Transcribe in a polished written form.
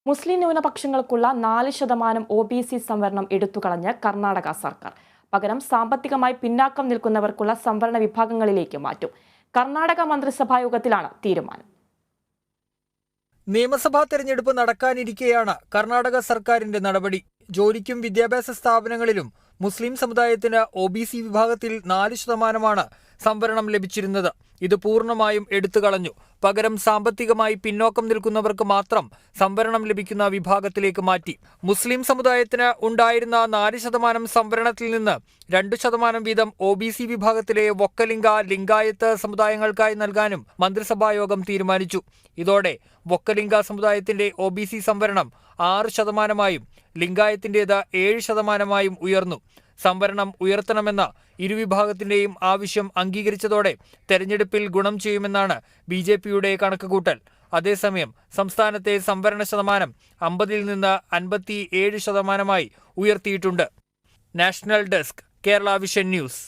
മുസ്ലിം ന്യൂനപക്ഷങ്ങൾക്കുള്ള 4% OBC സംവരണം എടുത്തുകളഞ്ഞ് കർണാടക സർക്കാർ. പകരം സാമ്പത്തികമായി പിന്നാക്കം നിൽക്കുന്നവർക്കുള്ള സംവരണ വിഭാഗങ്ങളിലേക്ക് മാറ്റും. കർണാടക മന്ത്രിസഭാ യോഗത്തിലാണ് തീരുമാനം. നിയമസഭാ തെരഞ്ഞെടുപ്പ് നടക്കാനിരിക്കെയാണ് കർണാടക സർക്കാരിന്റെ നടപടി. ജോലിക്കും വിദ്യാഭ്യാസ സ്ഥാപനങ്ങളിലും മുസ്ലിം സമുദായത്തിന് OBC വിഭാഗത്തിൽ 4% സംവരണം ലഭിച്ചിരുന്നത്. ഇത് പൂർണ്ണമായും എടുത്തുകളഞ്ഞു. പകരം സാമ്പത്തികമായി പിന്നോക്കം നിൽക്കുന്നവർക്ക് മാത്രം സംവരണം ലഭിക്കുന്ന വിഭാഗത്തിലേക്ക് മാറ്റി. മുസ്ലിം സമുദായത്തിന് ഉണ്ടായിരുന്ന 4% സംവരണത്തിൽ നിന്ന് 2% വീതം OBC വിഭാഗത്തിലെ വൊക്കലിംഗ, ലിംഗായത്ത് സമുദായങ്ങൾക്കായി നൽകാനും മന്ത്രിസഭായോഗം തീരുമാനിച്ചു. ഇതോടെ വൊക്കലിംഗ സമുദായത്തിന്റെ OBC സംവരണം 6%, ലിംഗായത്തിന്റേത് 7% ഉയർന്നു. സംവരണം ഉയർത്തണമെന്ന ഇരുവിഭാഗത്തിന്റെയും ആവശ്യം അംഗീകരിച്ചതോടെ തെരഞ്ഞെടുപ്പിൽ ഗുണം ചെയ്യുമെന്നാണ് BJPയുടെ കണക്കുകൂട്ടൽ. അതേസമയം സംസ്ഥാനത്തെ സംവരണ ശതമാനം 50-ൽ നിന്ന് 57% ഉയർത്തിയിട്ടുണ്ട്. National desk, Kerala vision news.